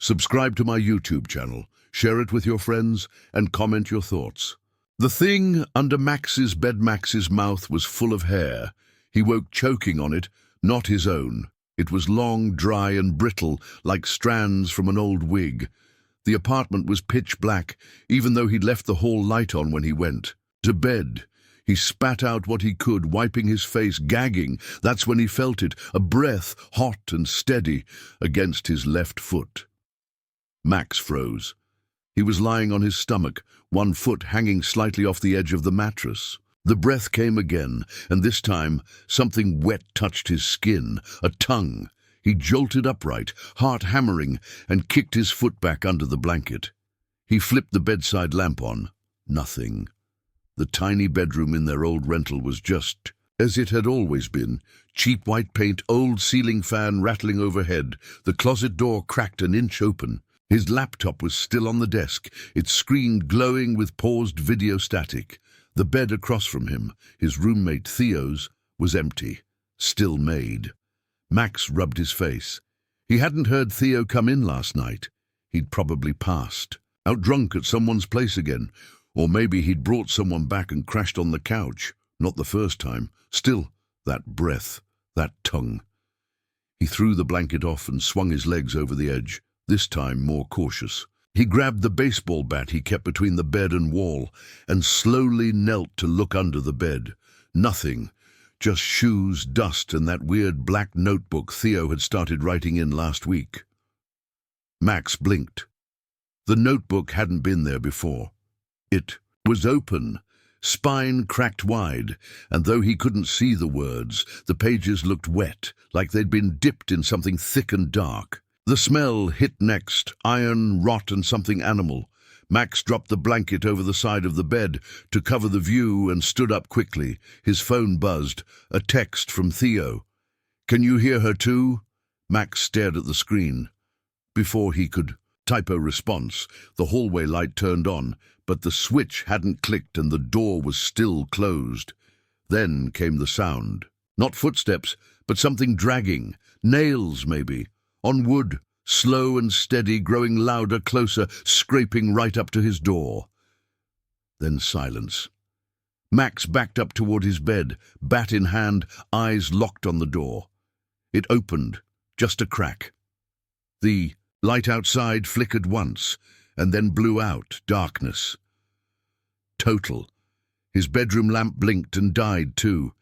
Subscribe to my YouTube channel, share it with your friends, and comment your thoughts. The thing under Max's bed. Max's mouth was full of hair. He woke choking on it, not his own. It was long, dry, and brittle, like strands from an old wig. The apartment was pitch black, even though he'd left the hall light on when he went to bed. He spat out what he could, wiping his face, gagging. That's when he felt it, a breath, hot and steady, against his left foot. Max froze. He was lying on his stomach, one foot hanging slightly off the edge of the mattress. The breath came again, and this time something wet touched his skin, a tongue. He jolted upright, heart hammering, and kicked his foot back under the blanket. He flipped the bedside lamp on. Nothing. The tiny bedroom in their old rental was just as it had always been. Cheap white paint, old ceiling fan rattling overhead. The closet door cracked an inch open. His laptop was still on the desk, its screen glowing with paused video static. The bed across from him, his roommate Theo's, was empty, still made. Max rubbed his face. He hadn't heard Theo come in last night. He'd probably passed, out drunk at someone's place again. Or maybe he'd brought someone back and crashed on the couch. Not the first time. Still, that breath, that tongue. He threw the blanket off and swung his legs over the edge, this time more cautious. He grabbed the baseball bat he kept between the bed and wall and slowly knelt to look under the bed. Nothing. Just shoes, dust, and that weird black notebook Theo had started writing in last week. Max blinked. The notebook hadn't been there before. It was open, spine cracked wide, and though he couldn't see the words, the pages looked wet, like they'd been dipped in something thick and dark. The smell hit next, iron, rot, and something animal. Max dropped the blanket over the side of the bed to cover the view and stood up quickly. His phone buzzed, a text from Theo. "Can you hear her too?" Max stared at the screen. Before he could type a response, the hallway light turned on, but the switch hadn't clicked and the door was still closed. Then came the sound. Not footsteps, but something dragging. Nails, maybe. On wood, slow and steady, growing louder, closer, scraping right up to his door. Then silence. Max backed up toward his bed, bat in hand, eyes locked on the door. It opened, just a crack. The light outside flickered once, and then blew out, darkness. Total. His bedroom lamp blinked and died too.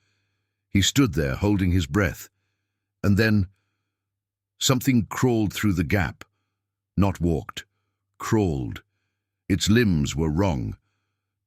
He stood there, holding his breath. And then something crawled through the gap. Not walked. Crawled. Its limbs were wrong.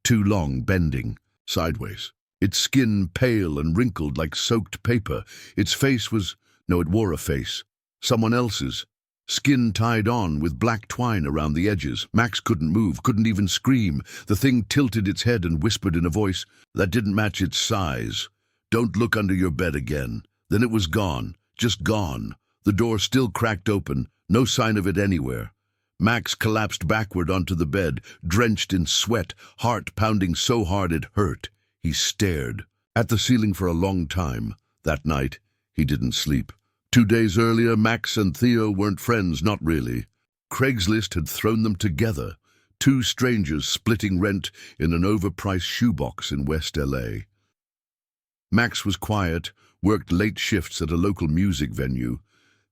Too long, bending, sideways. Its skin pale and wrinkled like soaked paper. Its face was... No, it wore a face. Someone else's. Skin tied on with black twine around the edges. Max couldn't move, couldn't even scream. The thing tilted its head and whispered in a voice that didn't match its size. "Don't look under your bed again." Then it was gone. Just gone. The door still cracked open, no sign of it anywhere. Max collapsed backward onto the bed, drenched in sweat, heart pounding so hard it hurt. He stared at the ceiling for a long time. That night, he didn't sleep. 2 days earlier, Max and Theo weren't friends, not really. Craigslist had thrown them together, two strangers splitting rent in an overpriced shoebox in West LA. Max was quiet, worked late shifts at a local music venue.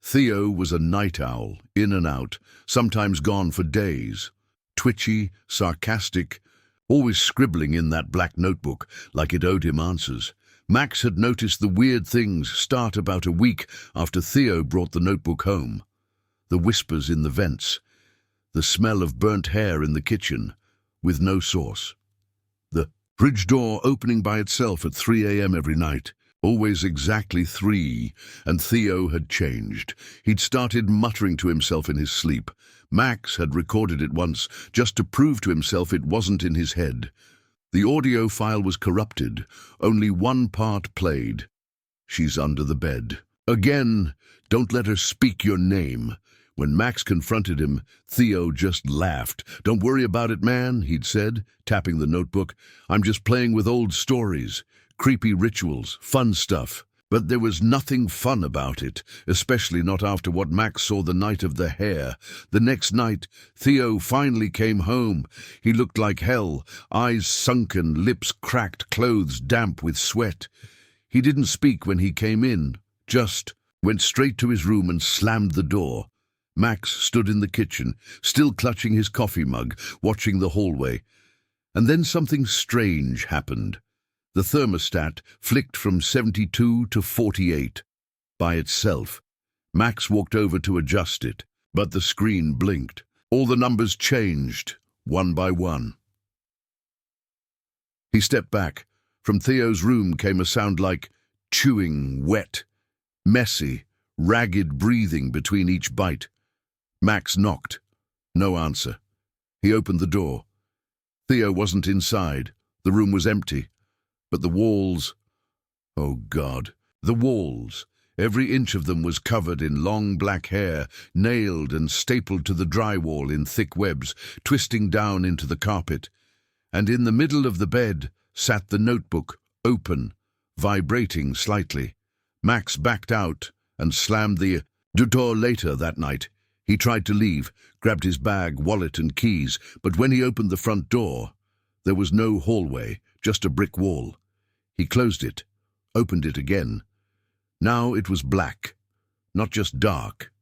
Theo was a night owl, in and out, sometimes gone for days. Twitchy, sarcastic, always scribbling in that black notebook like it owed him answers. Max had noticed the weird things start about a week after Theo brought the notebook home. The whispers in the vents, the smell of burnt hair in the kitchen, with no source. The fridge door opening by itself at 3 a.m. every night. Always exactly 3, and Theo had changed. He'd started muttering to himself in his sleep. Max had recorded it once, just to prove to himself it wasn't in his head. The audio file was corrupted, only one part played. "She's under the bed." Again, "Don't let her speak your name." When Max confronted him, Theo just laughed. "Don't worry about it, man," he'd said, tapping the notebook. "I'm just playing with old stories, creepy rituals, fun stuff." But there was nothing fun about it, especially not after what Max saw the night of the hare. The next night, Theo finally came home. He looked like hell, eyes sunken, lips cracked, clothes damp with sweat. He didn't speak when he came in, just went straight to his room and slammed the door. Max stood in the kitchen, still clutching his coffee mug, watching the hallway. And then something strange happened. The thermostat flicked from 72 to 48 by itself. Max walked over to adjust it, but the screen blinked. All the numbers changed, one by one. He stepped back. From Theo's room came a sound like chewing, wet, messy, ragged breathing between each bite. Max knocked. No answer. He opened the door. Theo wasn't inside. The room was empty. But the walls, oh God, the walls, every inch of them was covered in long black hair, nailed and stapled to the drywall in thick webs, twisting down into the carpet. And in the middle of the bed sat the notebook, open, vibrating slightly. Max backed out and slammed the door later that night. He tried to leave, grabbed his bag, wallet and keys, but when he opened the front door, there was no hallway, just a brick wall. He closed it, opened it again. Now it was black, not just dark,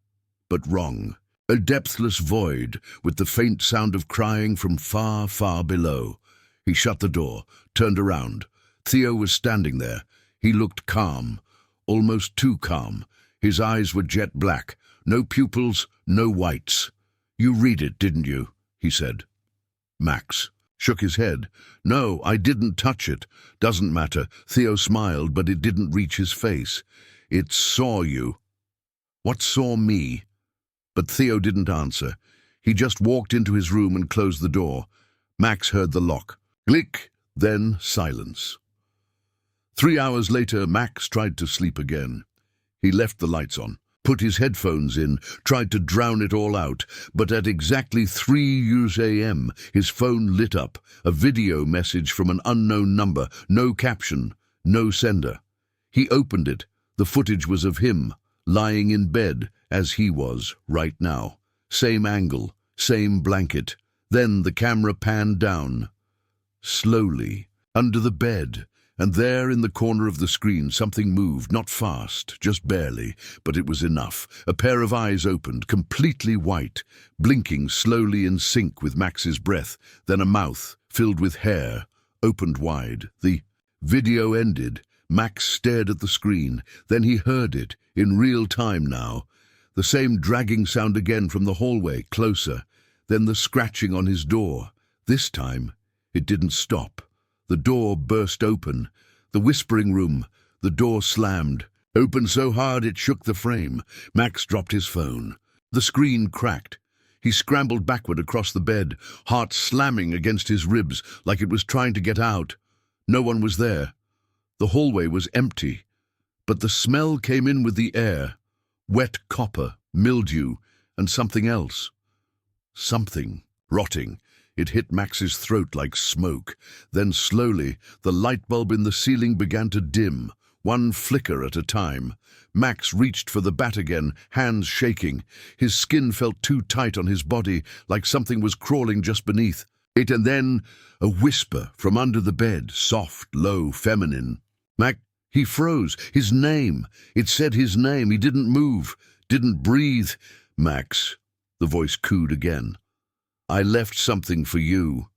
but wrong. A depthless void with the faint sound of crying from far, far below. He shut the door, turned around. Theo was standing there. He looked calm, almost too calm. His eyes were jet black, no pupils, no whites. "You read it, didn't you?" he said. Max shook his head. "No, I didn't touch it." "Doesn't matter." Theo smiled, but it didn't reach his face. "It saw you." "What saw me?" But Theo didn't answer. He just walked into his room and closed the door. Max heard the lock. Click, then silence. 3 hours later, Max tried to sleep again. He left the lights on, put his headphones in, tried to drown it all out, but at exactly 3 a.m. his phone lit up, a video message from an unknown number, no caption, no sender. He opened it. The footage was of him, lying in bed, as he was right now. Same angle, same blanket. Then the camera panned down, slowly, under the bed. And there in the corner of the screen something moved, not fast, just barely, but it was enough. A pair of eyes opened, completely white, blinking slowly in sync with Max's breath. Then a mouth, filled with hair, opened wide. The video ended. Max stared at the screen. Then he heard it, in real time now. The same dragging sound again from the hallway, closer. Then the scratching on his door. This time, it didn't stop. The door burst open. The whispering room. The door slammed. Opened so hard it shook the frame. Max dropped his phone. The screen cracked. He scrambled backward across the bed, heart slamming against his ribs like it was trying to get out. No one was there. The hallway was empty. But the smell came in with the air. Wet copper, mildew, and something else. Something rotting. It hit Max's throat like smoke. Then slowly, the light bulb in the ceiling began to dim, one flicker at a time. Max reached for the bat again, hands shaking. His skin felt too tight on his body, like something was crawling just beneath it. And then a whisper from under the bed, soft, low, feminine. He froze. His name. It said his name. He didn't move, didn't breathe. "Max," the voice cooed again. "I left something for you."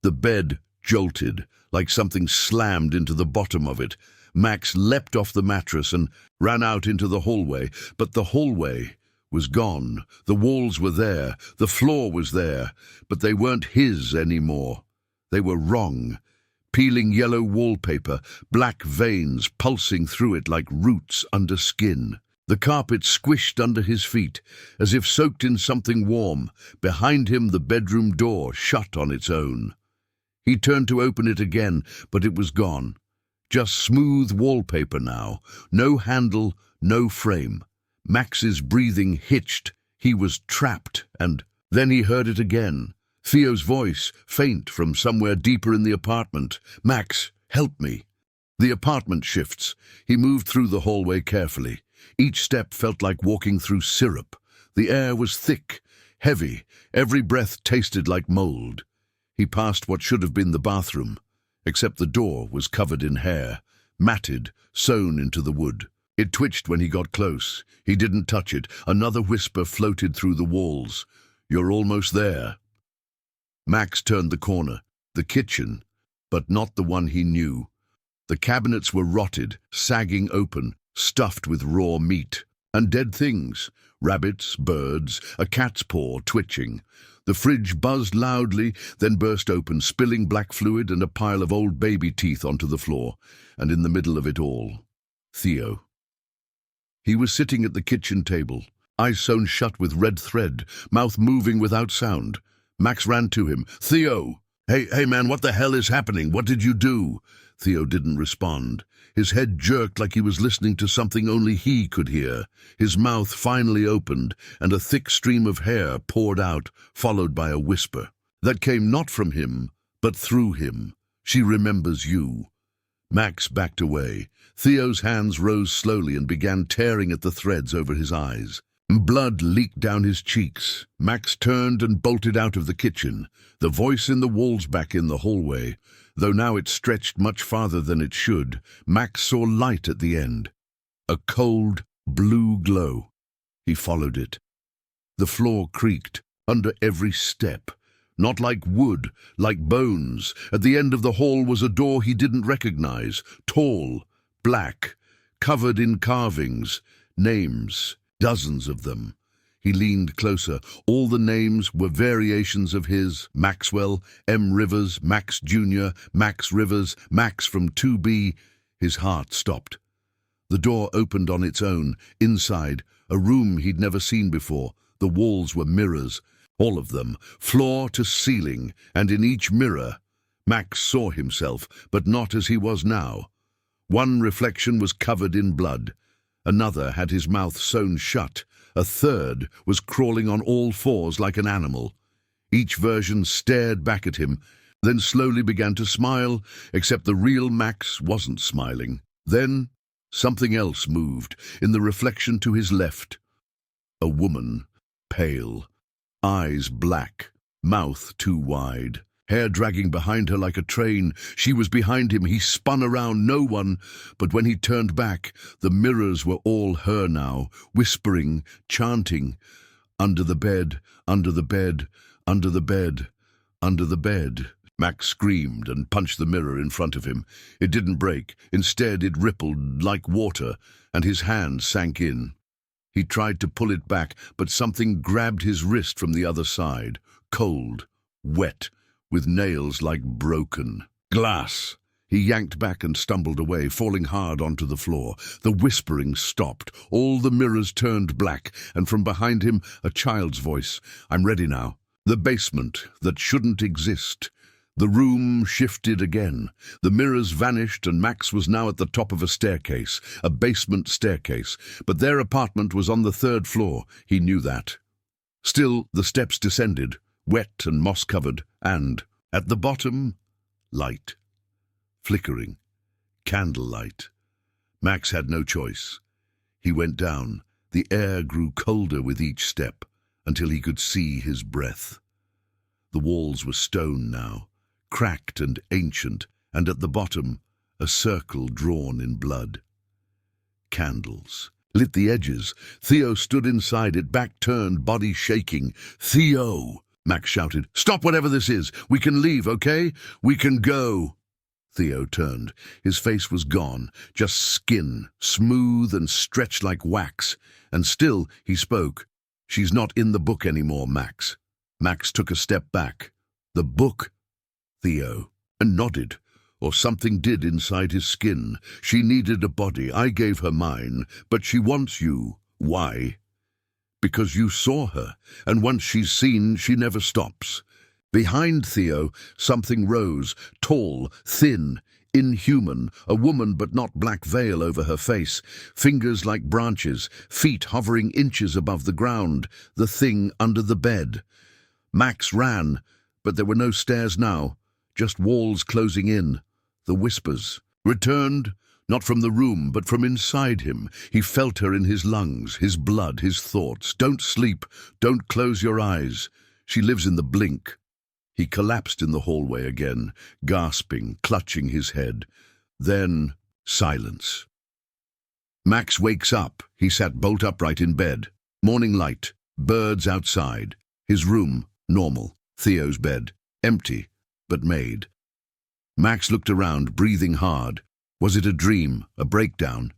The bed jolted, like something slammed into the bottom of it. Max leapt off the mattress and ran out into the hallway. But the hallway was gone. The walls were there. The floor was there. But they weren't his anymore. They were wrong. Peeling yellow wallpaper, black veins pulsing through it like roots under skin. The carpet squished under his feet, as if soaked in something warm. Behind him, the bedroom door shut on its own. He turned to open it again, but it was gone. Just smooth wallpaper now. No handle, no frame. Max's breathing hitched. He was trapped, and then he heard it again. Theo's voice, faint from somewhere deeper in the apartment. "Max, help me." The apartment shifts. He moved through the hallway carefully. Each step felt like walking through syrup. The air was thick, heavy. Every breath tasted like mold. He passed what should have been the bathroom, except the door was covered in hair, matted, sewn into the wood. It twitched when he got close. He didn't touch it. Another whisper floated through the walls. "You're almost there." Max turned the corner. The kitchen, but not the one he knew. The cabinets were rotted, sagging open, stuffed with raw meat. And dead things. Rabbits, birds, a cat's paw twitching. The fridge buzzed loudly, then burst open, spilling black fluid and a pile of old baby teeth onto the floor. And in the middle of it all, Theo. He was sitting at the kitchen table, eyes sewn shut with red thread, mouth moving without sound. Max ran to him. "Theo! Hey man, what the hell is happening? What did you do?" Theo didn't respond. His head jerked like he was listening to something only he could hear. His mouth finally opened, and a thick stream of hair poured out, followed by a whisper. That came not from him, but through him. "She remembers you." Max backed away. Theo's hands rose slowly and began tearing at the threads over his eyes. Blood leaked down his cheeks. Max turned and bolted out of the kitchen. The voice in the walls back in the hallway. Though now it stretched much farther than it should, Max saw light at the end. A cold, blue glow. He followed it. The floor creaked under every step. Not like wood, like bones. At the end of the hall was a door he didn't recognize. Tall, black, covered in carvings, names, dozens of them. He leaned closer. All the names were variations of his: Maxwell, M. Rivers, Max Jr., Max Rivers, Max from 2B. His heart stopped. The door opened on its own. Inside, a room he'd never seen before. The walls were mirrors, all of them, floor to ceiling, and in each mirror, Max saw himself, but not as he was now. One reflection was covered in blood. Another had his mouth sewn shut. A third was crawling on all fours like an animal. Each version stared back at him, then slowly began to smile, except the real Max wasn't smiling. Then something else moved, in the reflection to his left. A woman, pale, eyes black, mouth too wide, hair dragging behind her like a train. She was behind him. He spun around, no one. But when he turned back, the mirrors were all her now, whispering, chanting. "Under the bed, under the bed, under the bed, under the bed." Max screamed and punched the mirror in front of him. It didn't break. Instead, it rippled like water, and his hand sank in. He tried to pull it back, but something grabbed his wrist from the other side. Cold, wet, with nails like broken glass. He yanked back and stumbled away, falling hard onto the floor. The whispering stopped. All the mirrors turned black, and from behind him, a child's voice. "I'm ready now." The basement that shouldn't exist. The room shifted again. The mirrors vanished, and Max was now at the top of a staircase, a basement staircase. But their apartment was on the 3rd floor. He knew that. Still, the steps descended, wet and moss-covered, and, at the bottom, light. Flickering. Candlelight. Max had no choice. He went down. The air grew colder with each step, until he could see his breath. The walls were stone now, cracked and ancient, and at the bottom, a circle drawn in blood. Candles lit the edges. Theo stood inside it, back turned, body shaking. "Theo!" Max shouted. "Stop whatever this is. We can leave, okay? We can go." Theo turned. His face was gone, just skin, smooth and stretched like wax. And still, he spoke. "She's not in the book anymore, Max." Max took a step back. "The book?" Theo, and nodded, or something did inside his skin. "She needed a body. I gave her mine, but she wants you. Why? Because you saw her, and once she's seen, she never stops." Behind Theo, something rose, tall, thin, inhuman, a woman but not black veil over her face, fingers like branches, feet hovering inches above the ground, the thing under the bed. Max ran, but there were no stairs now, just walls closing in. The whispers. Returned, not from the room, but from inside him. He felt her in his lungs, his blood, his thoughts. Don't sleep. Don't close your eyes. She lives in the blink. He collapsed in the hallway again, gasping, clutching his head. Then, silence. Max wakes up. He sat bolt upright in bed. Morning light, birds outside. His room, normal. Theo's bed, empty, but made. Max looked around, breathing hard. Was it a dream, a breakdown?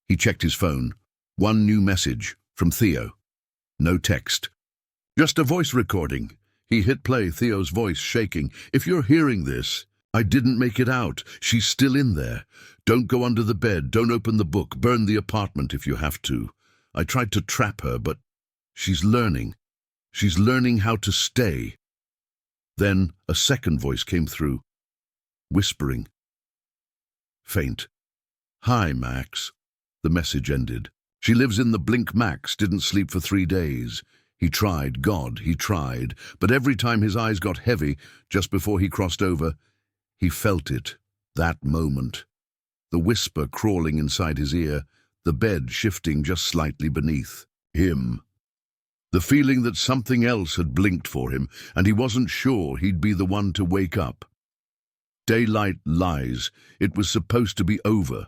He checked his phone. One new message, from Theo. No text. Just a voice recording. He hit play, Theo's voice shaking. If you're hearing this, I didn't make it out. She's still in there. Don't go under the bed. Don't open the book. Burn the apartment if you have to. I tried to trap her, but she's learning. She's learning how to stay. Then a second voice came through, whispering. Faint. Hi, Max. The message ended. She lives in the blink. Max didn't sleep for 3 days. He tried, God, he tried, but every time his eyes got heavy, just before he crossed over, he felt it, that moment. The whisper crawling inside his ear, the bed shifting just slightly beneath him. The feeling that something else had blinked for him, and he wasn't sure he'd be the one to wake up. Daylight lies. It was supposed to be over.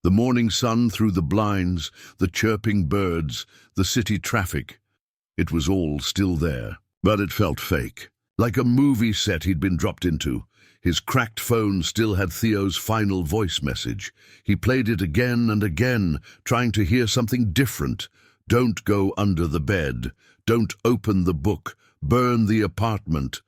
The morning sun through the blinds, the chirping birds, the city traffic. It was all still there, but it felt fake. Like a movie set he'd been dropped into. His cracked phone still had Theo's final voice message. He played it again and again, trying to hear something different. Don't go under the bed. Don't open the book. Burn the apartment.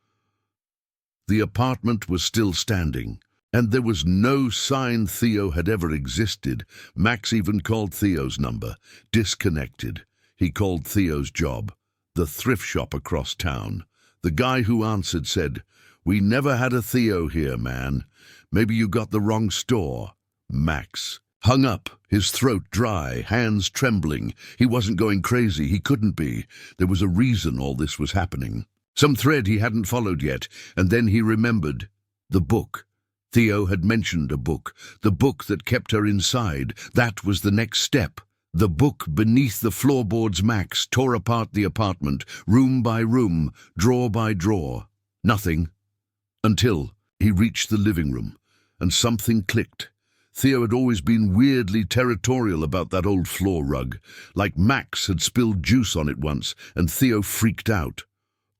The apartment was still standing, and there was no sign Theo had ever existed. Max even called Theo's number. Disconnected. He called Theo's job, the thrift shop across town. The guy who answered said, "We never had a Theo here, man. Maybe you got the wrong store." Max hung up, his throat dry, hands trembling. He wasn't going crazy. He couldn't be. There was a reason all this was happening. Some thread he hadn't followed yet, and then he remembered. The book. Theo had mentioned a book. The book that kept her inside. That was the next step. The book beneath the floorboards. Max tore apart the apartment, room by room, drawer by drawer. Nothing. Until he reached the living room, and something clicked. Theo had always been weirdly territorial about that old floor rug, like Max had spilled juice on it once, and Theo freaked out.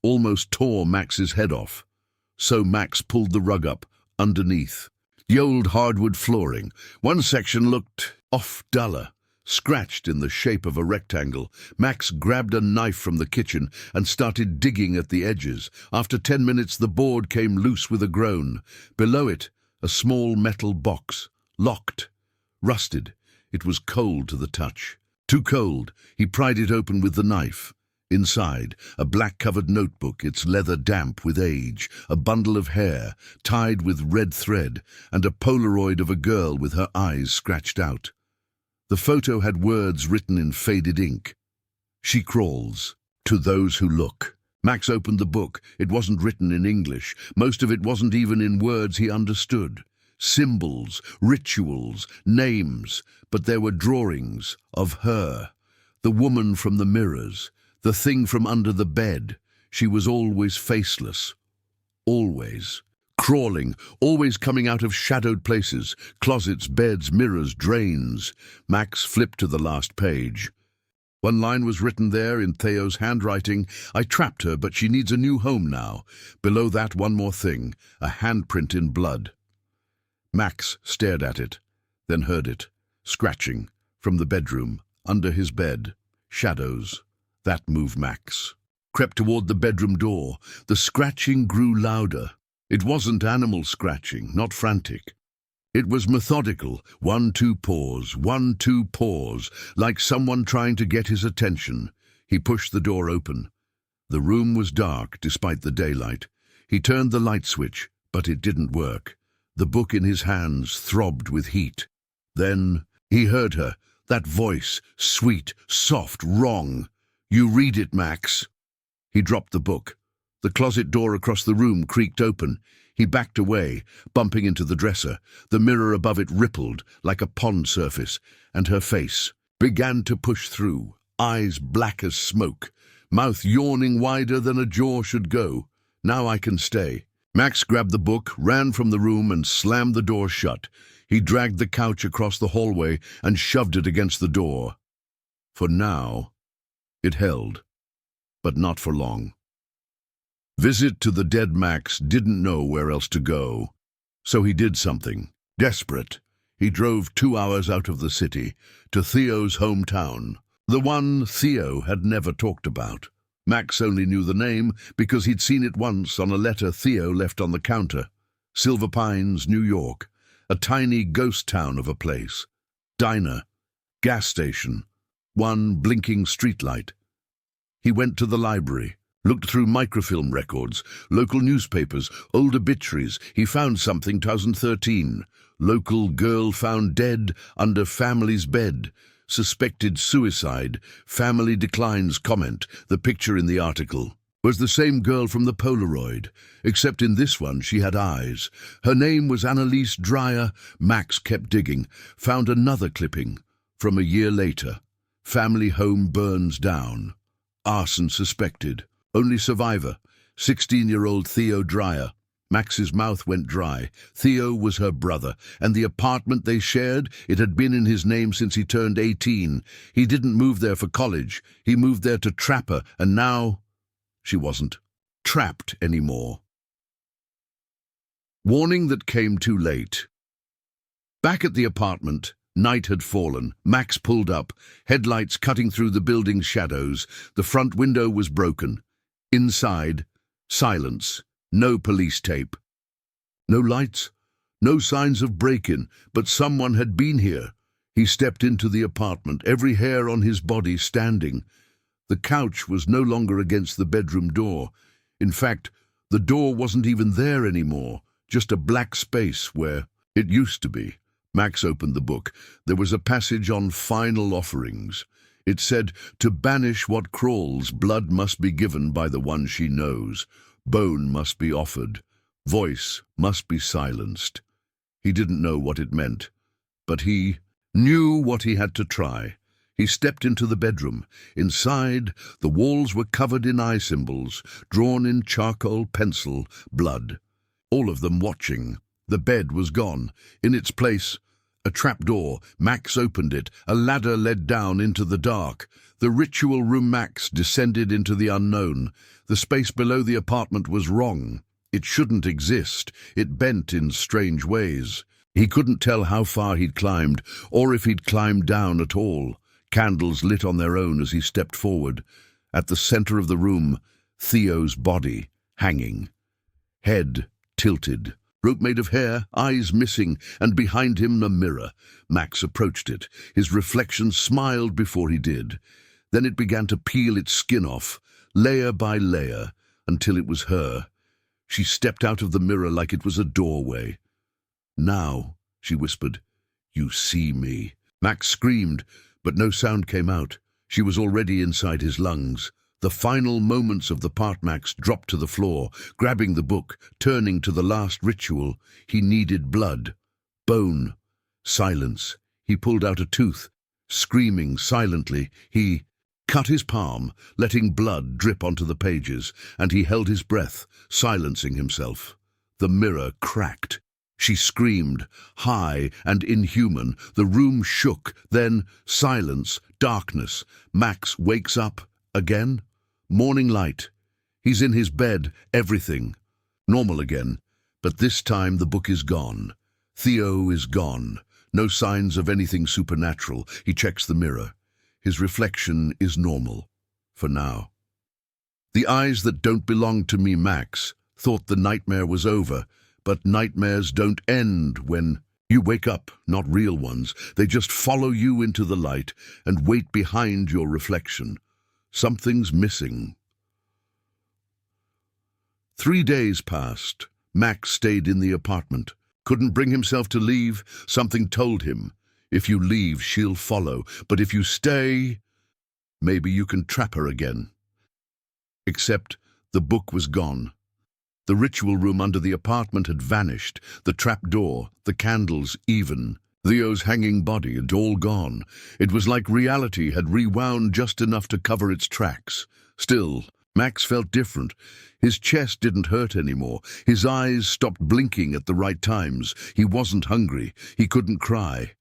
Almost tore Max's head off. So Max pulled the rug up, underneath. The old hardwood flooring. One section looked off duller, scratched in the shape of a rectangle. Max grabbed a knife from the kitchen and started digging at the edges. After 10 minutes, the board came loose with a groan. Below it, a small metal box, locked, rusted. It was cold to the touch. Too cold. He pried it open with the knife. Inside, a black-covered notebook, its leather damp with age, a bundle of hair, tied with red thread, and a Polaroid of a girl with her eyes scratched out. The photo had words written in faded ink. "She crawls, to those who look." Max opened the book. It wasn't written in English. Most of it wasn't even in words he understood. Symbols, rituals, names, but there were drawings of her. The woman from the mirrors. The thing from under the bed. She was always faceless. Always. Crawling, always coming out of shadowed places. Closets, beds, mirrors, drains. Max flipped to the last page. One line was written there in Theo's handwriting. "I trapped her, but she needs a new home now." Below that, one more thing. A handprint in blood. Max stared at it, then heard it. Scratching. From the bedroom. Under his bed. Shadows. That moved Max. Crept toward the bedroom door. The scratching grew louder. It wasn't animal scratching, not frantic. It was methodical. 1, 2, pause. 1, 2, pause. Like someone trying to get his attention. He pushed the door open. The room was dark, despite the daylight. He turned the light switch, but it didn't work. The book in his hands throbbed with heat. Then he heard her. That voice, sweet, soft, wrong. "You read it, Max." He dropped the book. The closet door across the room creaked open. He backed away, bumping into the dresser. The mirror above it rippled like a pond surface, and her face began to push through, eyes black as smoke, mouth yawning wider than a jaw should go. Now I can stay. Max grabbed the book, ran from the room, and slammed the door shut. He dragged the couch across the hallway and shoved it against the door. For now, it held, but not for long. Visit to the dead Max didn't know where else to go, so he did something. Desperate, he drove 2 hours out of the city, to Theo's hometown, the one Theo had never talked about. Max only knew the name because he'd seen it once on a letter Theo left on the counter. Silver Pines, New York, a tiny ghost town of a place. Diner, gas station, one blinking streetlight. He went to the library, looked through microfilm records, local newspapers, old obituaries. He found something, 2013. Local girl found dead under family's bed. Suspected suicide. Family declines comment. The picture in the article was the same girl from the Polaroid, except in this one she had eyes. Her name was Annalise Dreyer. Max kept digging, found another clipping from a year later. Family home burns down. Arson suspected. Only survivor, 16-year-old Theo Dreyer. Max's mouth went dry. Theo was her brother, and the apartment they shared, it had been in his name since he turned 18. He didn't move there for college. He moved there to trap her, and now she wasn't trapped anymore. Warning that came too late. Back at the apartment, night had fallen. Max pulled up, headlights cutting through the building's shadows. The front window was broken. Inside, silence. No police tape. No lights, no signs of break-in, but someone had been here. He stepped into the apartment, every hair on his body standing. The couch was no longer against the bedroom door. In fact, the door wasn't even there anymore, just a black space where it used to be. Max opened the book. There was a passage on final offerings. It said, "To banish what crawls, blood must be given by the one she knows. Bone must be offered. Voice must be silenced." He didn't know what it meant, but he knew what he had to try. He stepped into the bedroom. Inside, the walls were covered in eye symbols, drawn in charcoal pencil, blood. All of them watching. The bed was gone. In its place, a trapdoor. Max opened it. A ladder led down into the dark. The ritual room. Max descended into the unknown. The space below the apartment was wrong. It shouldn't exist. It bent in strange ways. He couldn't tell how far he'd climbed, or if he'd climbed down at all. Candles lit on their own as he stepped forward. At the center of the room, Theo's body, hanging. Head tilted. Rope made of hair, eyes missing, and behind him a mirror. Max approached it. His reflection smiled before he did. Then it began to peel its skin off, layer by layer, until it was her. She stepped out of the mirror like it was a doorway. "Now," she whispered, "you see me." Max screamed, but no sound came out. She was already inside his lungs. The final moments of the part. Max dropped to the floor, grabbing the book, turning to the last ritual. He needed blood, bone, silence. He pulled out a tooth, screaming silently. He cut his palm, letting blood drip onto the pages, and he held his breath, silencing himself. The mirror cracked. She screamed, high and inhuman. The room shook, then silence, darkness. Max wakes up again. Morning light. He's in his bed, everything normal again, but this time the book is gone. Theo is gone. No signs of anything supernatural. He checks the mirror. His reflection is normal, for now. The eyes that don't belong to me. Max thought the nightmare was over, but nightmares don't end when you wake up, not real ones. They just follow you into the light and wait behind your reflection. Something's missing. 3 days passed. Max stayed in the apartment. Couldn't bring himself to leave. Something told him, if you leave, she'll follow. But if you stay, maybe you can trap her again. Except The book was gone. The ritual room under the apartment had vanished, the trap door, the candles, even Theo's hanging body had all gone. It was like reality had rewound just enough to cover its tracks. Still, Max felt different. His chest didn't hurt anymore. His eyes stopped blinking at the right times. He wasn't hungry. He couldn't cry.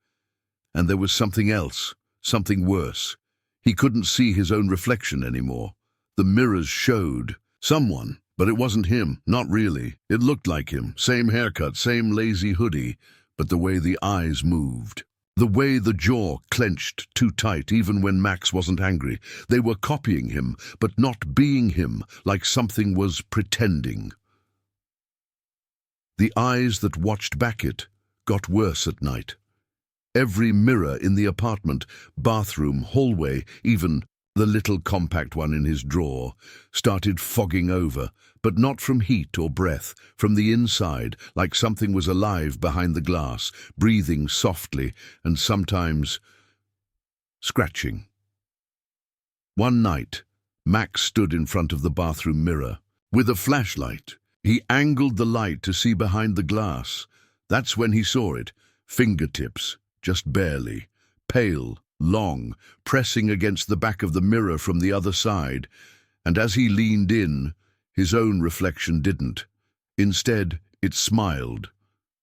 And there was something else, something worse. He couldn't see his own reflection anymore. The mirrors showed someone, but it wasn't him, not really. It looked like him, same haircut, same lazy hoodie, but the way the eyes moved, the way the jaw clenched too tight even when Max wasn't angry. They were copying him, but not being him, like something was pretending. The eyes that watched back it got worse at night. Every mirror in the apartment, bathroom, hallway, even the little compact one in his drawer, started fogging over, but not from heat or breath, from the inside, like something was alive behind the glass, breathing softly and sometimes scratching. One night, Max stood in front of the bathroom mirror. With a flashlight, he angled the light to see behind the glass. That's when he saw it, fingertips, just barely, pale, long, pressing against the back of the mirror from the other side, and as he leaned in, his own reflection didn't. Instead, it smiled.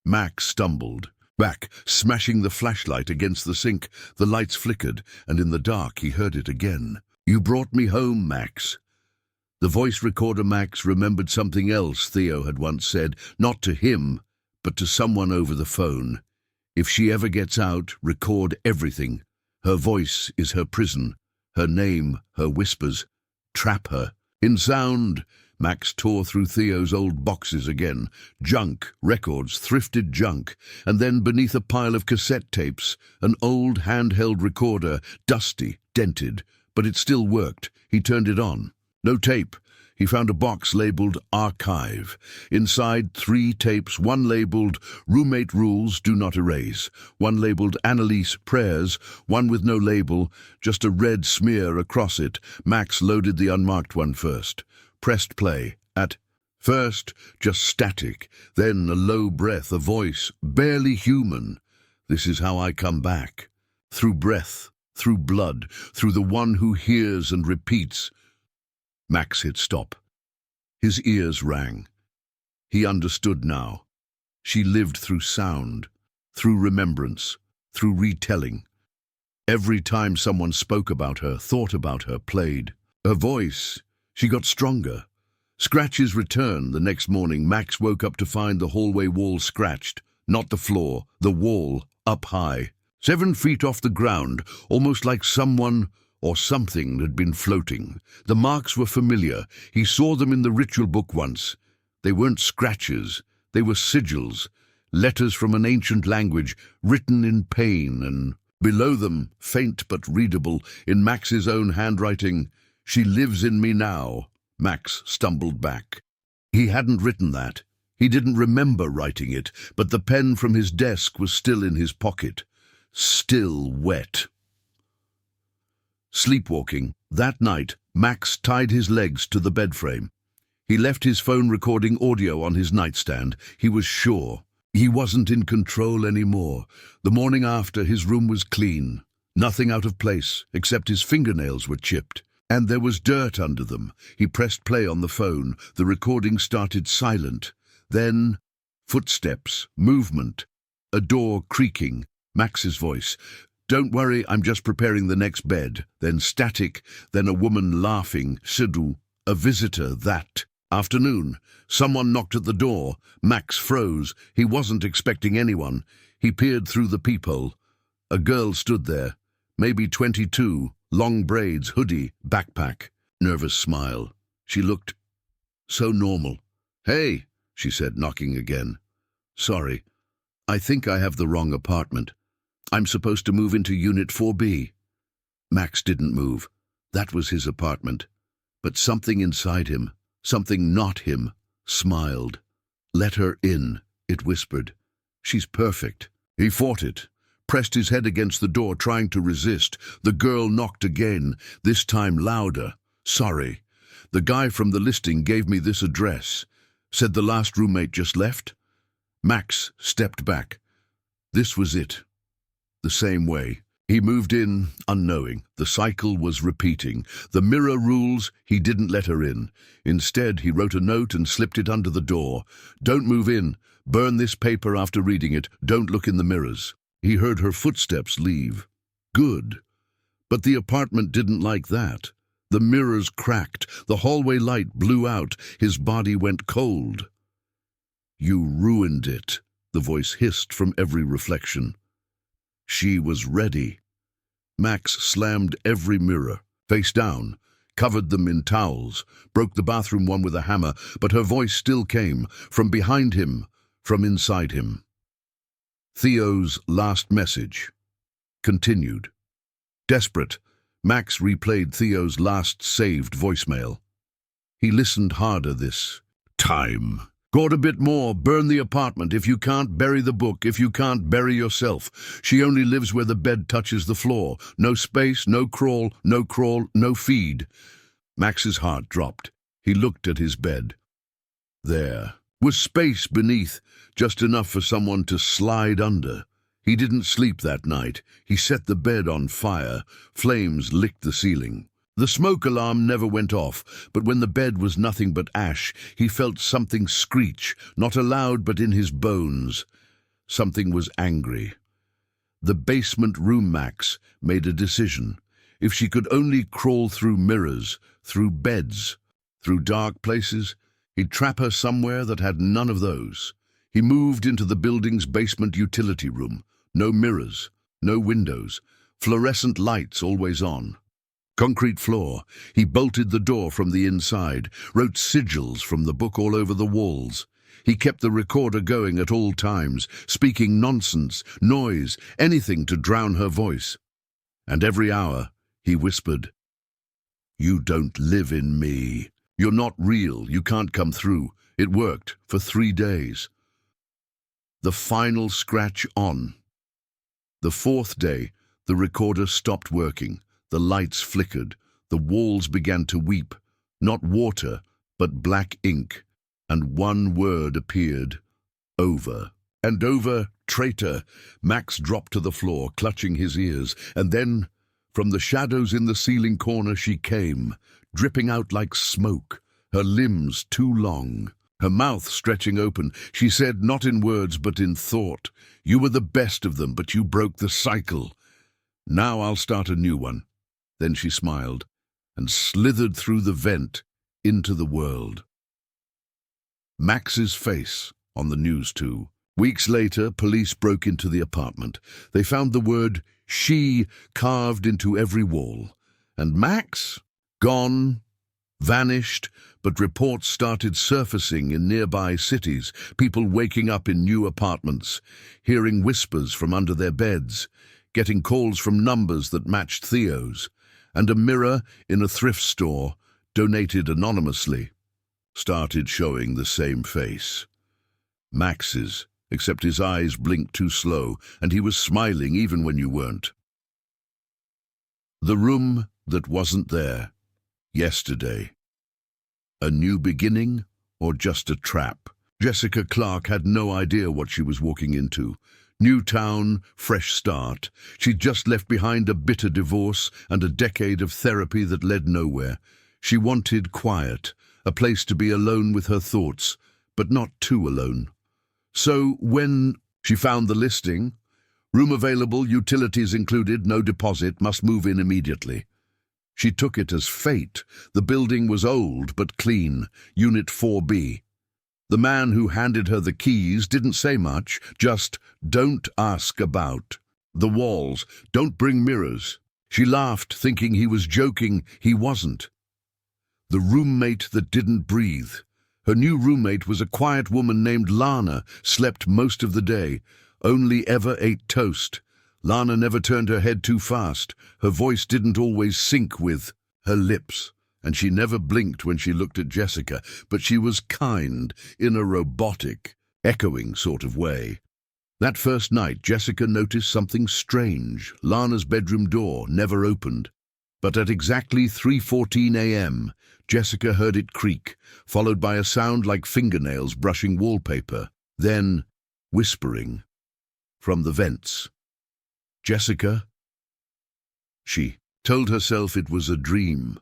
Max stumbled back, smashing the flashlight against the sink. The lights flickered, and in the dark he heard it again. "You brought me home, Max." The voice recorder Max remembered something else Theo had once said, not to him, but to someone over the phone. "If she ever gets out, record everything. Her voice is her prison, her name, her whispers. Trap her." In sound, Max tore through Theo's old boxes again. Junk, records, thrifted junk. And then beneath a pile of cassette tapes, an old handheld recorder, dusty, dented. But it still worked. He turned it on. No tape. He found a box labeled Archive. Inside, 3 tapes, one labeled Roommate Rules Do Not Erase, one labeled Annalise Prayers, one with no label, just a red smear across it. Max loaded the unmarked one first. Pressed play. At first, just static. Then a low breath, a voice, barely human. "This is how I come back. Through breath, through blood, through the one who hears and repeats." Max hit stop. His ears rang. He understood now. She lived through sound, through remembrance, through retelling. Every time someone spoke about her, thought about her, played. Her voice, she got stronger. Scratches returned. The next morning, Max woke up to find the hallway wall scratched. Not the floor, the wall, up high. 7 feet off the ground, almost like someone or something had been floating. The marks were familiar. He saw them in the ritual book once. They weren't scratches. They were sigils, letters from an ancient language, written in pain, and below them, faint but readable, in Max's own handwriting, "She lives in me now." Max stumbled back. He hadn't written that. He didn't remember writing it, but the pen from his desk was still in his pocket. Still wet. Sleepwalking. That night, Max tied his legs to the bed frame. He left his phone recording audio on his nightstand. He was sure. He wasn't in control anymore. The morning after, his room was clean. Nothing out of place, except his fingernails were chipped. And there was dirt under them. He pressed play on the phone. The recording started silent. Then, footsteps, movement, a door creaking. Max's voice. "Don't worry, I'm just preparing the next bed." Then static, then a woman laughing. Sidhu, a visitor that afternoon. Someone knocked at the door. Max froze. He wasn't expecting anyone. He peered through the peephole. A girl stood there, maybe 22, long braids, hoodie, backpack. Nervous smile. She looked so normal. "Hey," she said, knocking again. "Sorry, I think I have the wrong apartment. I'm supposed to move into Unit 4B. Max didn't move. That was his apartment. But something inside him, something not him, smiled. "Let her in," it whispered. "She's perfect." He fought it, pressed his head against the door, trying to resist. The girl knocked again, this time louder. "Sorry." The guy from the listing gave me this address. Said the last roommate just left. Max stepped back. This was it. The same way. He moved in, unknowing. The cycle was repeating. The mirror rules, he didn't let her in. Instead, he wrote a note and slipped it under the door. Don't move in. Burn this paper after reading it. Don't look in the mirrors. He heard her footsteps leave. Good. But the apartment didn't like that. The mirrors cracked. The hallway light blew out. His body went cold. You ruined it, the voice hissed from every reflection. She was ready. Max slammed every mirror, face down, covered them in towels, broke the bathroom one with a hammer, but her voice still came, from behind him, from inside him. Theo's last message. Continued. Desperate, Max replayed Theo's last saved voicemail. He listened harder this time. Got a bit more, burn the apartment. If you can't, bury the book. If you can't, bury yourself. She only lives where the bed touches the floor. No space, no crawl, no feed. Max's heart dropped. He looked at his bed. There was space beneath, just enough for someone to slide under. He didn't sleep that night. He set the bed on fire. Flames licked the ceiling. The smoke alarm never went off, but when the bed was nothing but ash, he felt something screech, not aloud but in his bones. Something was angry. The basement room Max made a decision. If she could only crawl through mirrors, through beds, through dark places, he'd trap her somewhere that had none of those. He moved into the building's basement utility room. No mirrors, no windows, fluorescent lights always on. Concrete floor. He bolted the door from the inside, wrote sigils from the book all over the walls. He kept the recorder going at all times, speaking nonsense, noise, anything to drown her voice. And every hour, he whispered, "You don't live in me. You're not real. You can't come through." It worked for 3 days. The final scratch on. The 4th day, the recorder stopped working. The lights flickered. The walls began to weep. Not water, but black ink. And one word appeared. Over. And over, traitor. Max dropped to the floor, clutching his ears. And then, from the shadows in the ceiling corner she came, dripping out like smoke, her limbs too long, her mouth stretching open. She said, not in words but in thought, "You were the best of them, but you broke the cycle. Now I'll start a new one." Then she smiled and slithered through the vent into the world. Max's face on the news too. Weeks later, police broke into the apartment. They found the word "she" carved into every wall. And Max? Gone, vanished, but reports started surfacing in nearby cities, people waking up in new apartments, hearing whispers from under their beds, getting calls from numbers that matched Theo's. And a mirror in a thrift store, donated anonymously, started showing the same face. Max's, except his eyes blinked too slow, and he was smiling even when you weren't. The room that wasn't there. Yesterday. A new beginning, or just a trap? Jessica Clark had no idea what she was walking into. New town, fresh start. She'd just left behind a bitter divorce and a decade of therapy that led nowhere. She wanted quiet, a place to be alone with her thoughts, but not too alone. So when she found the listing, room available, utilities included, no deposit, must move in immediately. She took it as fate. The building was old but clean, Unit 4B. The man who handed her the keys didn't say much, just, "Don't ask about." The walls, "Don't bring mirrors." She laughed, thinking he was joking. He wasn't. The roommate that didn't breathe. Her new roommate was a quiet woman named Lana, slept most of the day, only ever ate toast. Lana never turned her head too fast. Her voice didn't always sync with her lips. And she never blinked when she looked at Jessica, but she was kind, in a robotic, echoing sort of way. That first night, Jessica noticed something strange. Lana's bedroom door never opened. But at exactly 3:14 a.m., Jessica heard it creak, followed by a sound like fingernails brushing wallpaper, then whispering from the vents. Jessica? She told herself it was a dream.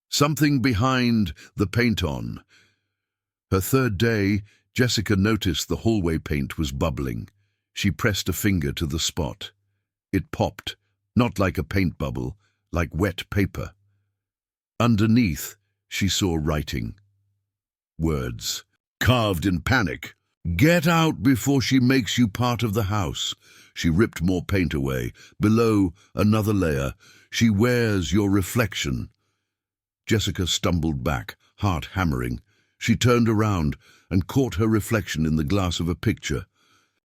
Something behind the paint-on. Her third day, Jessica noticed the hallway paint was bubbling. She pressed a finger to the spot. It popped, not like a paint bubble, like wet paper. Underneath, she saw writing. Words, carved in panic. "Get out before she makes you part of the house." She ripped more paint away. Below, another layer. "She wears your reflection." Jessica stumbled back, heart hammering. She turned around and caught her reflection in the glass of a picture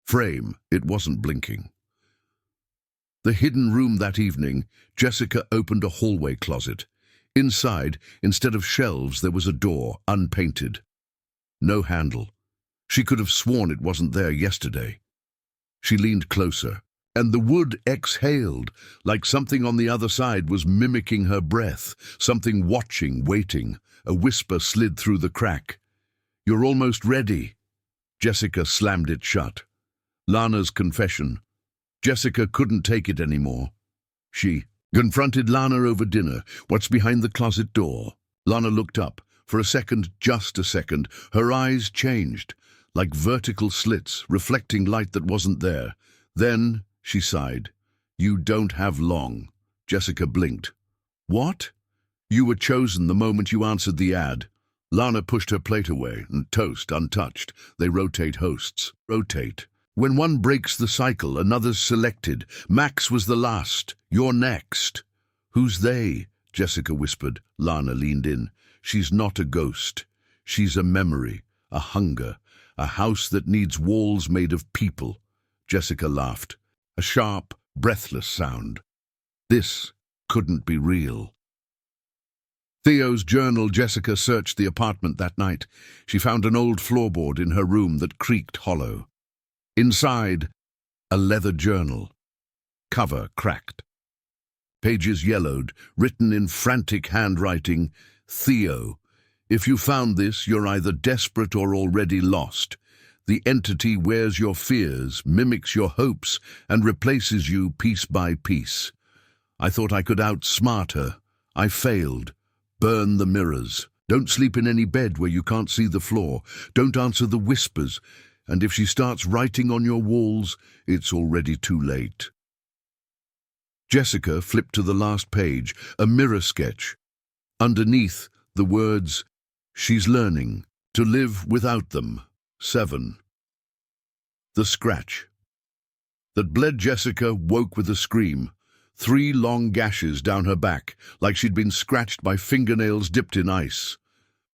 frame. It wasn't blinking. The hidden room that evening, Jessica opened a hallway closet. Inside, instead of shelves, there was a door, unpainted. No handle. She could have sworn it wasn't there yesterday. She leaned closer, and the wood exhaled, like something on the other side was mimicking her breath, something watching, waiting. A whisper slid through the crack. "You're almost ready." Jessica slammed it shut. Lana's confession. Jessica couldn't take it anymore. She confronted Lana over dinner. "What's behind the closet door?" Lana looked up. For a second, just a second, her eyes changed, like vertical slits, reflecting light that wasn't there. Then she sighed. "You don't have long." Jessica blinked. "What?" "You were chosen the moment you answered the ad." Lana pushed her plate away, and toast untouched. They rotate hosts. Rotate. When one breaks the cycle, another's selected. Max was the last. "You're next." "Who's they?" Jessica whispered. Lana leaned in. "She's not a ghost. She's a memory, a hunger, a house that needs walls made of people." Jessica laughed. A sharp, breathless sound. This couldn't be real. Theo's journal. Jessica searched the apartment that night. She found an old floorboard in her room that creaked hollow. Inside, a leather journal. Cover cracked. Pages yellowed, written in frantic handwriting. "Theo, if you found this, you're either desperate or already lost. The entity wears your fears, mimics your hopes, and replaces you piece by piece. I thought I could outsmart her. I failed. Burn the mirrors. Don't sleep in any bed where you can't see the floor. Don't answer the whispers. And if she starts writing on your walls, it's already too late." Jessica flipped to the last page, a mirror sketch. Underneath, the words, "She's learning to live without them. 7. The scratch that bled. Jessica woke with a scream. 3 long gashes down her back, like she'd been scratched by fingernails dipped in ice.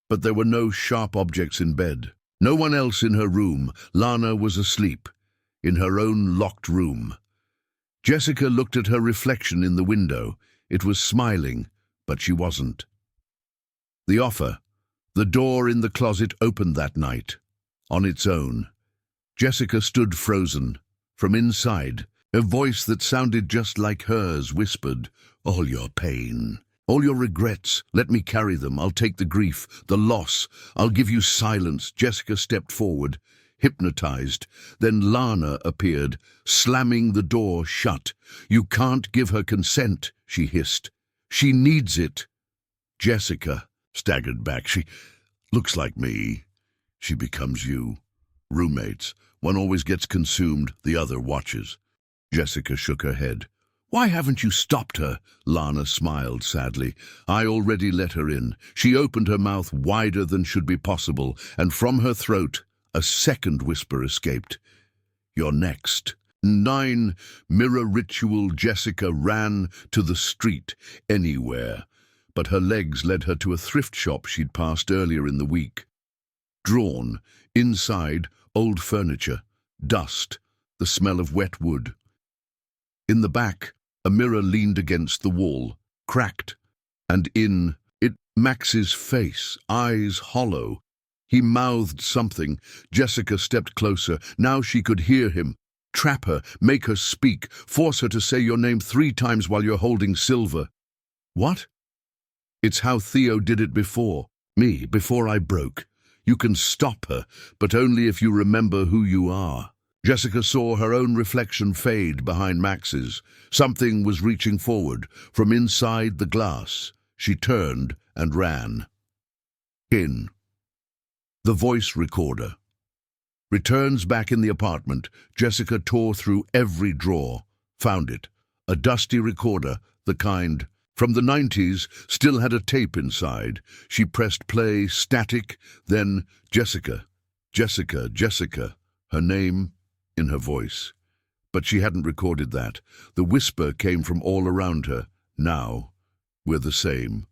But there were no sharp objects in bed. No one else in her room. Lana was asleep, in her own locked room. Jessica looked at her reflection in the window. It was smiling, but she wasn't. The offer. The door in the closet opened that night, on its own. Jessica stood frozen. From inside, a voice that sounded just like hers whispered, "All your pain, all your regrets, let me carry them. I'll take the grief, the loss. I'll give you silence." Jessica stepped forward, hypnotized. Then Lana appeared, slamming the door shut. "You can't give her consent," she hissed. "She needs it." Jessica staggered back. "She looks like me." "She becomes you." Roommates. One always gets consumed, the other watches. Jessica shook her head. "Why haven't you stopped her?" Lana smiled sadly. "I already let her in." She opened her mouth wider than should be possible, and from her throat a second whisper escaped. "You're next." 9. Mirror ritual. Jessica ran to the street, anywhere. But her legs led her to a thrift shop she'd passed earlier in the week. Drawn. Inside, old furniture, dust, the smell of wet wood. In the back, a mirror leaned against the wall, cracked, and in it Max's face, eyes hollow. He mouthed something. Jessica stepped closer. Now she could hear him. Trap her, make her speak, force her to say your name 3 times while you're holding silver. "What?" It's how Theo did it before. Me, before I broke. You can stop her, but only if you remember who you are. Jessica saw her own reflection fade behind Max's. Something was reaching forward from inside the glass. She turned and ran. In. The voice recorder. Returns back in the apartment, Jessica tore through every drawer. Found it. A dusty recorder, the kind from the 90s, still had a tape inside. She pressed play, static, then Jessica. Jessica, Jessica. Her name in her voice. But she hadn't recorded that. The whisper came from all around her. Now, we're the same.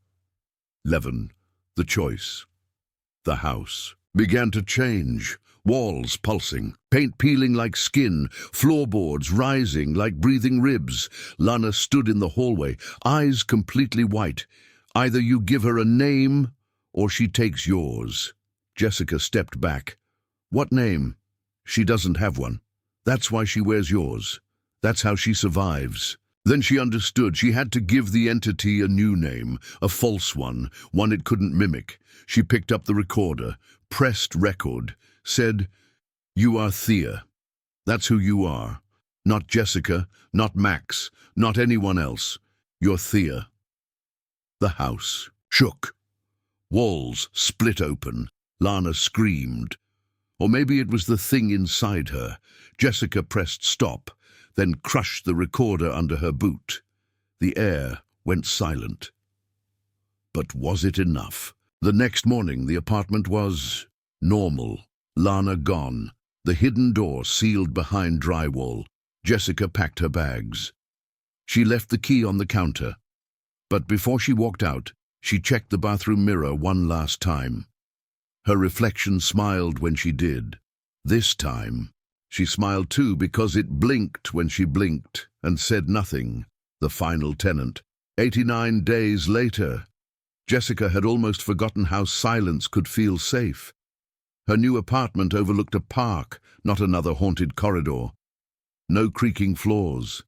Levin, the choice. The house began to change. Walls pulsing, paint peeling like skin, floorboards rising like breathing ribs. Lana stood in the hallway, eyes completely white. Either you give her a name, or she takes yours. Jessica stepped back. What name? She doesn't have one. That's why she wears yours. That's how she survives. Then she understood she had to give the entity a new name, a false one it couldn't mimic. She picked up the recorder, pressed record, said, "You are Thea. That's who you are. Not Jessica, not Max, not anyone else. You're Thea." The house shook. Walls split open. Lana screamed. Or maybe it was the thing inside her. Jessica pressed stop, then crushed the recorder under her boot. The air went silent. But was it enough? The next morning, the apartment was normal. Lana gone. The hidden door sealed behind drywall. Jessica packed her bags. She left the key on the counter. But before she walked out, she checked the bathroom mirror one last time. Her reflection smiled when she did. This time, she smiled too because it blinked when she blinked and said nothing. The final tenant. 89 days later. Jessica had almost forgotten how silence could feel safe. Her new apartment overlooked a park, not another haunted corridor. No creaking floors.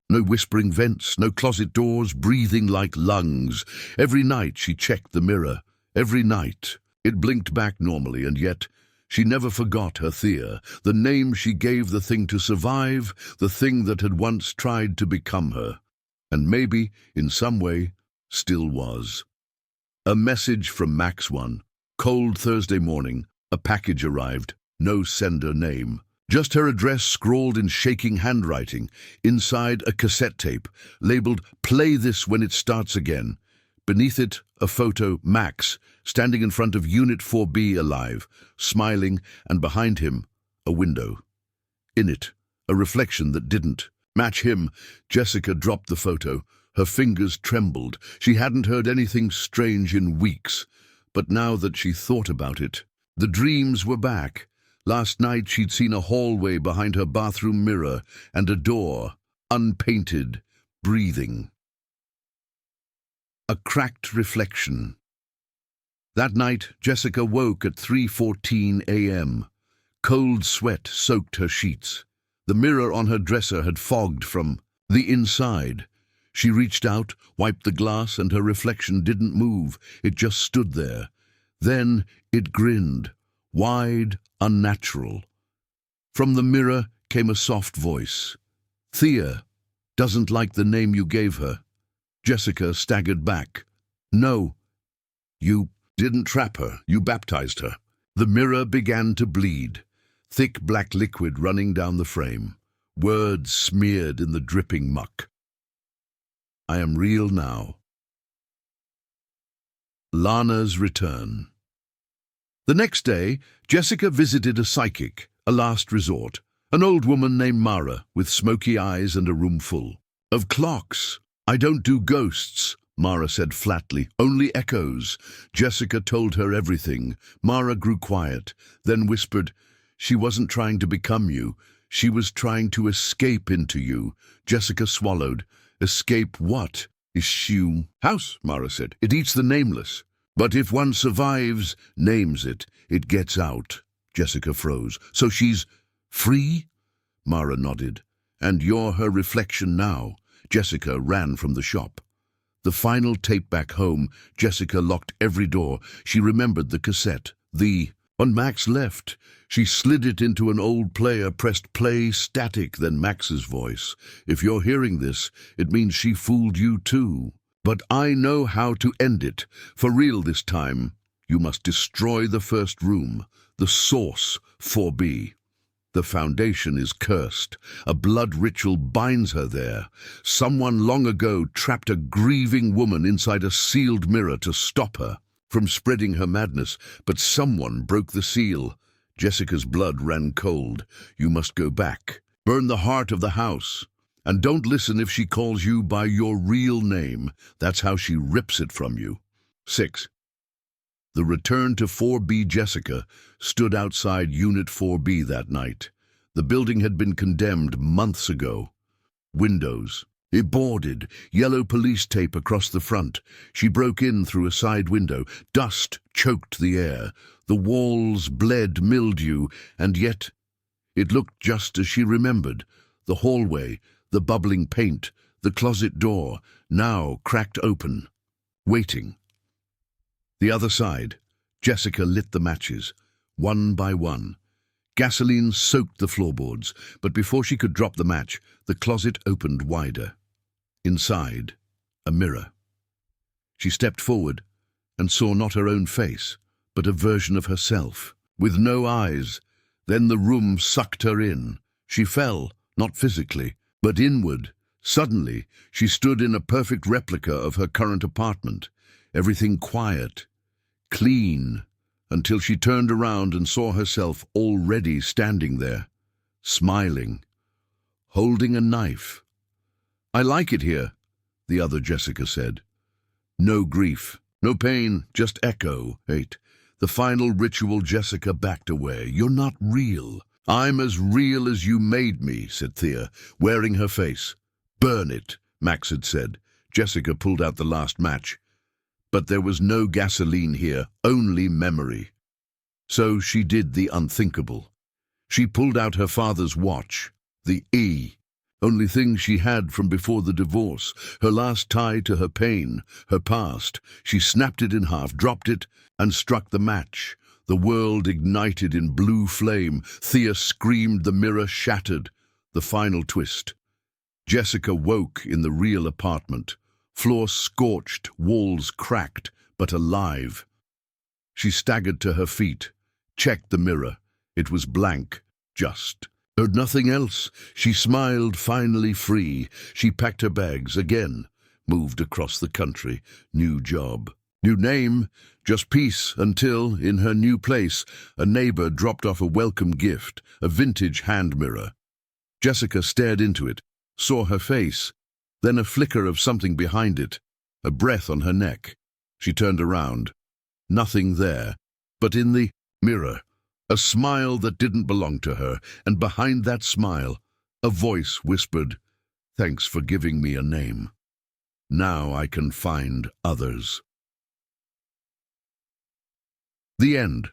No whispering vents, no closet doors breathing like lungs. Every night she checked the mirror. Every night. It blinked back normally, and yet she never forgot her Thea, the name she gave the thing to survive, the thing that had once tried to become her. And maybe, in some way, still was. A message from Max 1. Cold Thursday morning. A package arrived. No sender name. Just her address scrawled in shaking handwriting. Inside a cassette tape, labeled "Play this when it starts again." Beneath it, a photo, Max, standing in front of Unit 4B alive, smiling, and behind him, a window. In it, a reflection that didn't match him. Jessica dropped the photo. Her fingers trembled. She hadn't heard anything strange in weeks. But now that she thought about it, the dreams were back. Last night she'd seen a hallway behind her bathroom mirror and a door, unpainted, breathing. A cracked reflection. That night, Jessica woke at 3:14 a.m. Cold sweat soaked her sheets. The mirror on her dresser had fogged from the inside. She reached out, wiped the glass, and her reflection didn't move. It just stood there. Then it grinned, wide, unnatural. From the mirror came a soft voice. "Thea doesn't like the name you gave her." Jessica staggered back. "No, you didn't trap her. You baptized her." The mirror began to bleed, thick black liquid running down the frame, words smeared in the dripping muck. "I am real now." Lana's return. The next day, Jessica visited a psychic, a last resort, an old woman named Mara, with smoky eyes and a room full of clocks. "I don't do ghosts," Mara said flatly, "only echoes." Jessica told her everything. Mara grew quiet, then whispered, "She wasn't trying to become you. She was trying to escape into you." Jessica swallowed. "Escape what?" "Issue house," Mara said. "It eats the nameless. But if one survives, names it, it gets out." Jessica froze. "So she's free?" Mara nodded. "And you're her reflection now." Jessica ran from the shop. The final tape back home, Jessica locked every door. She remembered the cassette. On Max left. She slid it into an old player, pressed play, static, then Max's voice. If you're hearing this, it means she fooled you too. But I know how to end it. For real this time. You must destroy the first room. The source, 4B. The foundation is cursed. A blood ritual binds her there. Someone long ago trapped a grieving woman inside a sealed mirror to stop her from spreading her madness, but someone broke the seal. Jessica's blood ran cold. You must go back. Burn the heart of the house. And don't listen if she calls you by your real name. That's how she rips it from you. 6. The return to 4B. Jessica stood outside Unit 4B that night. The building had been condemned months ago. Windows, boarded, yellow police tape across the front. She broke in through a side window. Dust choked the air. The walls bled mildew, and yet it looked just as she remembered. The hallway, the bubbling paint, the closet door, now cracked open, waiting. The other side, Jessica lit the matches, one by one. Gasoline soaked the floorboards, but before she could drop the match, the closet opened wider. Inside, a mirror. She stepped forward and saw not her own face, but a version of herself, with no eyes. Then the room sucked her in. She fell, not physically, but inward. Suddenly, she stood in a perfect replica of her current apartment. Everything quiet, clean, until she turned around and saw herself already standing there, smiling, holding a knife. "I like it here," the other Jessica said. No grief, no pain, just echo. 8. The final ritual. Jessica backed away. "You're not real." "I'm as real as you made me," said Thea, wearing her face. "Burn it," Max had said. Jessica pulled out the last match. But there was no gasoline here, only memory. So she did the unthinkable. She pulled out her father's watch, the only thing she had from before the divorce, her last tie to her pain, her past. She snapped it in half, dropped it, and struck the match. The world ignited in blue flame. Thea screamed, the mirror shattered. The final twist. Jessica woke in the real apartment. Floor scorched, walls cracked, but alive. She staggered to her feet, checked the mirror. It was blank, just. Heard nothing else. She smiled, finally free. She packed her bags again, moved across the country. New job, new name, just peace until, in her new place, a neighbor dropped off a welcome gift, a vintage hand mirror. Jessica stared into it, saw her face, then a flicker of something behind it, a breath on her neck. She turned around. Nothing there, but in the mirror, a smile that didn't belong to her, and behind that smile, a voice whispered, "Thanks for giving me a name. Now I can find others." The end.